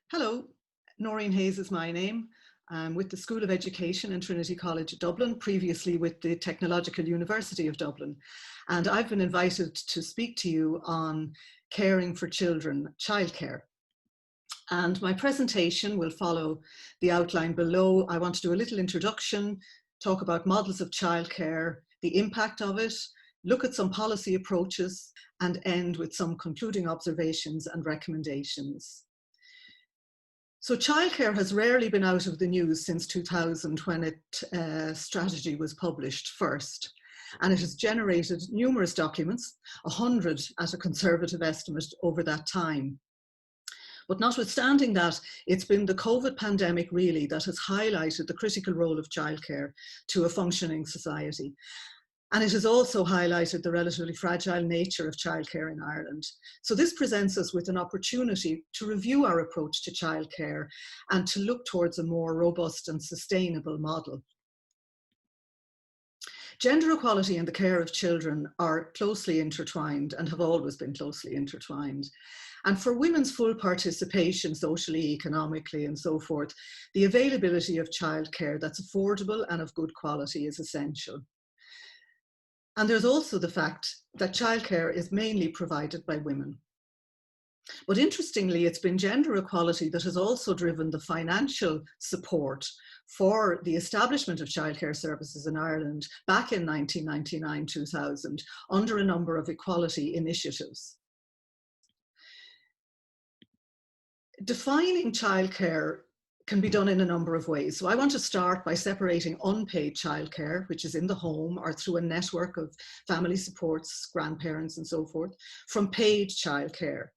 Hello, Nóirín is my name. I'm with the School of Education in Trinity College, Dublin, previously with the Technological University of Dublin. And I've been invited to speak to you on caring for children, childcare. And my presentation will follow the outline below. I want to do a little introduction, talk about models of childcare, the impact of it, look at some policy approaches, and end with some concluding observations and recommendations. So childcare has rarely been out of the news since 2000 when its strategy was published first. And it has generated numerous documents, 100 at a conservative estimate over that time. But notwithstanding that, it's been the COVID pandemic really that has highlighted the critical role of childcare to a functioning society. And it has also highlighted the relatively fragile nature of childcare in Ireland. So this presents us with an opportunity to review our approach to childcare and to look towards a more robust and sustainable model. Gender equality and the care of children are closely intertwined and have always been closely intertwined. And for women's full participation socially, economically, and so forth, the availability of childcare that's affordable and of good quality is essential. And there's also the fact that childcare is mainly provided by women. But interestingly, it's been gender equality that has also driven the financial support for the establishment of childcare services in Ireland back in 1999-2000 under a number of equality initiatives. Defining childcare can be done in a number of ways. So I want to start by separating unpaid childcare, which is in the home or through a network of family supports, grandparents and so forth, from paid childcare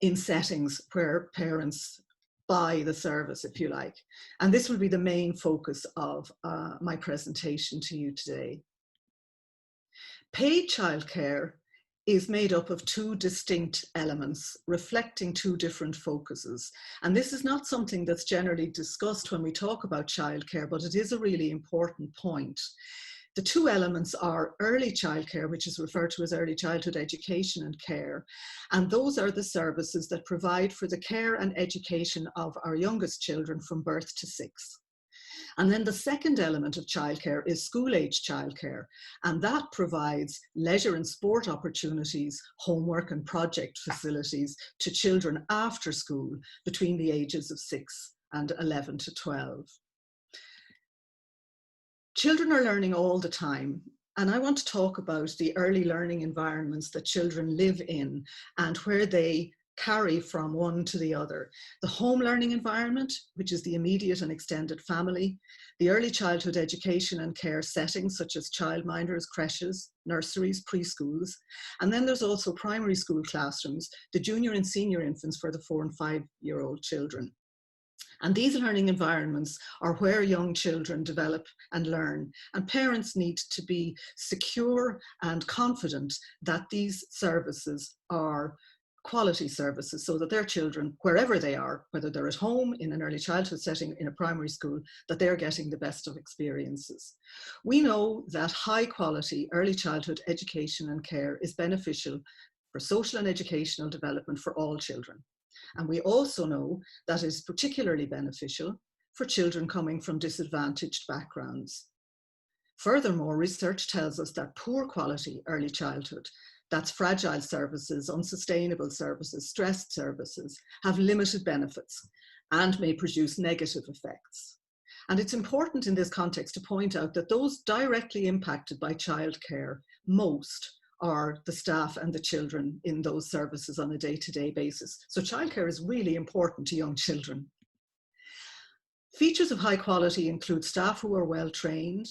in settings where parents buy the service, if you like. And this will be the main focus of my presentation to you today. Paid childcare is made up of two distinct elements reflecting two different focuses. And this is not something that's generally discussed when we talk about childcare, but it is a really important point. The two elements are early childcare, which is referred to as early childhood education and care. And those are the services that provide for the care and education of our youngest children from birth to 6. And then the second element of childcare is school-age childcare, and that provides leisure and sport opportunities, homework and project facilities to children after school between the ages of 6 and 11 to 12. Children are learning all the time, and I want to talk about the early learning environments that children live in and where they carry from one to the other. The home learning environment, which is the immediate and extended family, the early childhood education and care settings such as childminders, creches, nurseries, preschools, and then there's also primary school classrooms, the junior and senior infants for the 4 and 5-year-old children. And these learning environments are where young children develop and learn, and parents need to be secure and confident that these services are quality services so that their children, wherever they are, whether they're at home, in an early childhood setting, in a primary school, that they're getting the best of experiences. We know that high quality early childhood education and care is beneficial for social and educational development for all children. And we also know that it is particularly beneficial for children coming from disadvantaged backgrounds. Furthermore, research tells us that poor quality early childhood, that's fragile services, unsustainable services, stressed services, have limited benefits and may produce negative effects. And it's important in this context to point out that those directly impacted by childcare most are the staff and the children in those services on a day-to-day basis. So childcare is really important to young children. Features of high quality include staff who are well trained,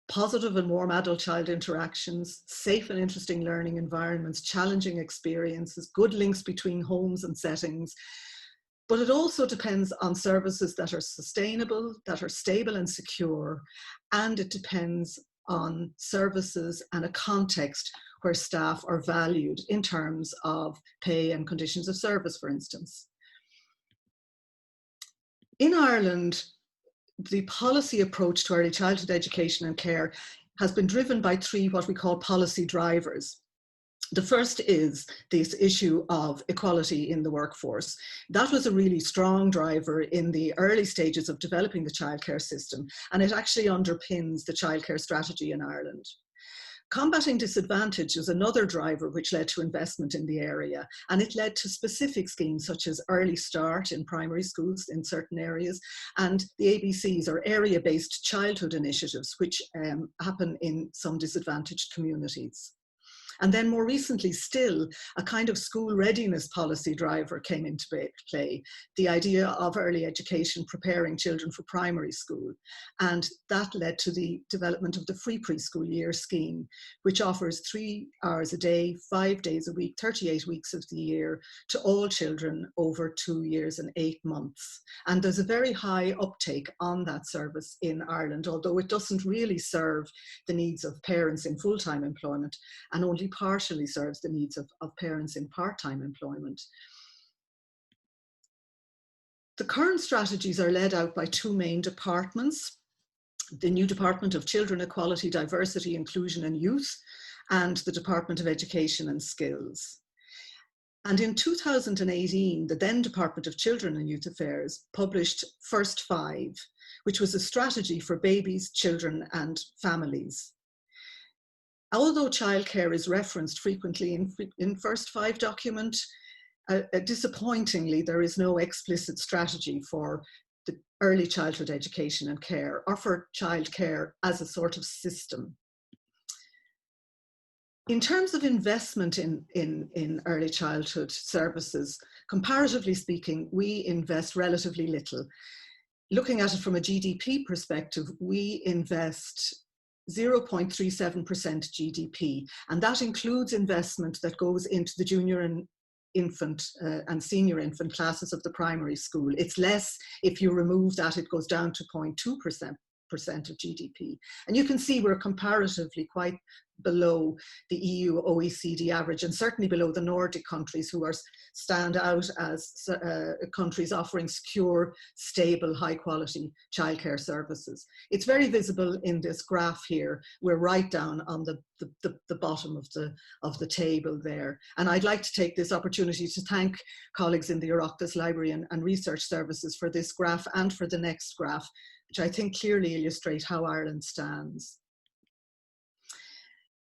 positive and warm adult-child interactions, safe and interesting learning environments, challenging experiences, good links between homes and settings. But it also depends on services that are sustainable, that are stable and secure, and it depends on services and a context where staff are valued in terms of pay and conditions of service, for instance. In Ireland, the policy approach to early childhood education and care has been driven by three what we call policy drivers. The first is this issue of equality in the workforce. That was a really strong driver in the early stages of developing the childcare system, and it actually underpins the childcare strategy in Ireland. Combating disadvantage is another driver which led to investment in the area, and it led to specific schemes such as Early Start in primary schools in certain areas, and the ABCs, or area-based childhood initiatives, which happen in some disadvantaged communities. And then more recently still, a kind of school readiness policy driver came into play, the idea of early education preparing children for primary school. And that led to the development of the free preschool year scheme, which offers 3 hours a day, 5 days a week, 38 weeks of the year to all children over 2 years and 8 months. And there's a very high uptake on that service in Ireland, although it doesn't really serve the needs of parents in full-time employment and only partially serves the needs of parents in part-time employment. The current strategies are led out by 2 main departments: the new Department of Children, Equality, Diversity, Inclusion and Youth, and the Department of Education and Skills. And in 2018, the then Department of Children and Youth Affairs published First 5, which was a strategy for babies, children and families. Although childcare is referenced frequently in First 5 document, disappointingly, there is no explicit strategy for the early childhood education and care, or for childcare as a sort of system. In terms of investment in early childhood services, comparatively speaking, we invest relatively little. Looking at it from a GDP perspective, we invest 0.37% GDP, and that includes investment that goes into the junior and infant and senior infant classes of the primary school. It's less if you remove that, it goes down to 0.2% of GDP. And you can see we're comparatively quite below the EU OECD average, and certainly below the Nordic countries, who stand out as countries offering secure, stable, high quality childcare services. It's very visible in this graph here. We're right down on the bottom of the table there. And I'd like to take this opportunity to thank colleagues in the Oireachtas Library and Research Services for this graph and for the next graph, which I think clearly illustrate how Ireland stands.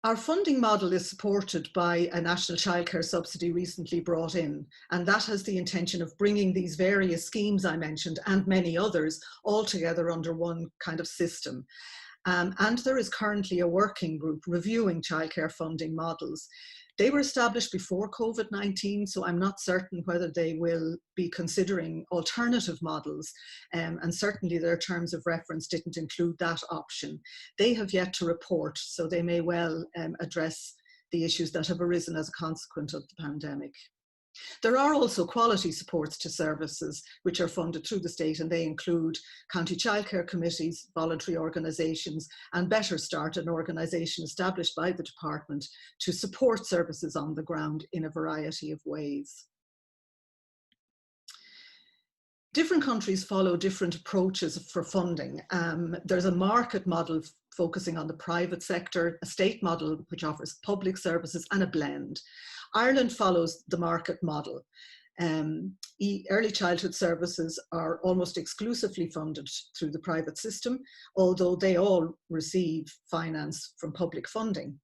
Our funding model is supported by a national childcare subsidy recently brought in, and that has the intention of bringing these various schemes I mentioned and many others all together under one kind of system. And there is currently a working group reviewing childcare funding models. They were established before COVID-19, so I'm not certain whether they will be considering alternative models, and certainly their terms of reference didn't include that option. They have yet to report, so they may well address the issues that have arisen as a consequence of the pandemic. There are also quality supports to services which are funded through the state, and they include county childcare committees, voluntary organisations, and Better Start, an organisation established by the department to support services on the ground in a variety of ways. Different countries follow different approaches for funding. There's a market model focusing on the private sector, a state model which offers public services, and a blend. Ireland follows the market model. Early childhood services are almost exclusively funded through the private system, although they all receive finance from public funding.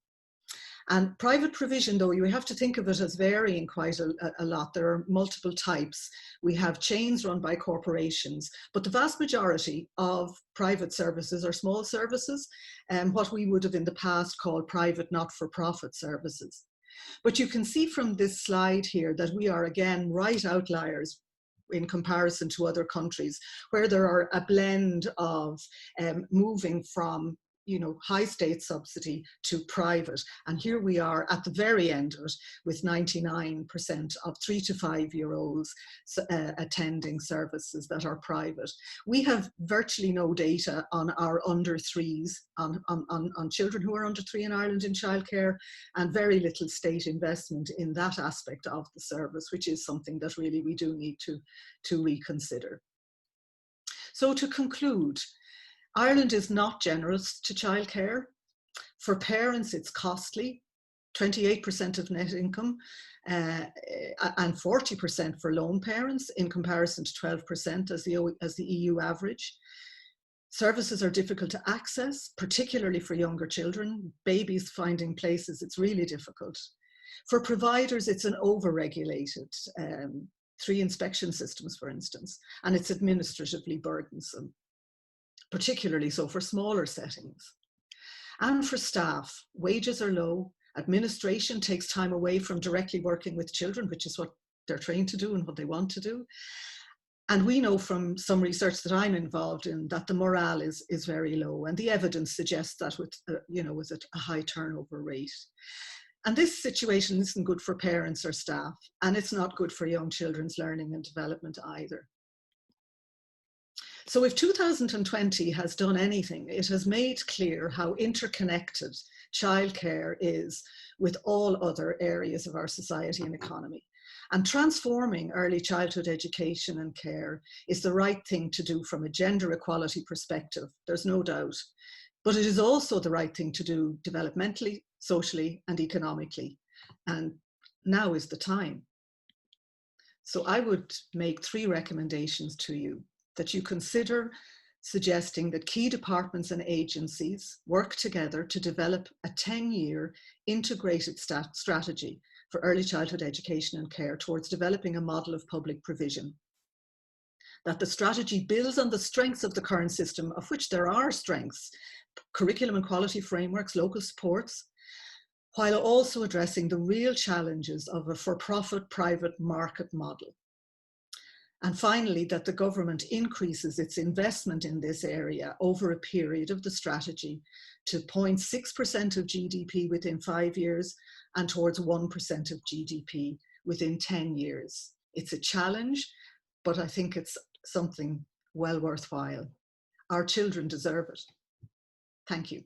And private provision, though, you have to think of it as varying quite a lot. There are multiple types. We have chains run by corporations, but the vast majority of private services are small services, and what we would have in the past called private not-for-profit services. But you can see from this slide here that we are again right outliers in comparison to other countries, where there are a blend of moving from high state subsidy to private. And here we are at the very end of it, with 99% of 3 to 5 year olds attending services that are private. We have virtually no data on our under 3s, on children who are under 3 in Ireland in childcare, and very little state investment in that aspect of the service, which is something that really we do need to reconsider. So to conclude, Ireland is not generous to childcare. For parents, it's costly. 28% of net income, and 40% for lone parents in comparison to 12% as the EU average. Services are difficult to access, particularly for younger children. Babies finding places, it's really difficult. For providers, it's an over-regulated, 3 inspection systems, for instance, and it's administratively burdensome, particularly so for smaller settings. And for staff, wages are low, administration takes time away from directly working with children, which is what they're trained to do and what they want to do. And we know from some research that I'm involved in that the morale is very low, and the evidence suggests that with a high turnover rate. And this situation isn't good for parents or staff, and it's not good for young children's learning and development either. So if 2020 has done anything, it has made clear how interconnected childcare is with all other areas of our society and economy. And transforming early childhood education and care is the right thing to do from a gender equality perspective, there's no doubt. But it is also the right thing to do developmentally, socially, and economically. And now is the time. So I would make 3 recommendations to you: that you consider suggesting that key departments and agencies work together to develop a 10-year integrated strategy for early childhood education and care towards developing a model of public provision. That the strategy builds on the strengths of the current system, of which there are strengths: curriculum and quality frameworks, local supports, while also addressing the real challenges of a for-profit private market model. And finally, that the government increases its investment in this area over a period of the strategy to 0.6% of GDP within 5 years and towards 1% of GDP within 10 years. It's a challenge, but I think it's something well worthwhile. Our children deserve it. Thank you.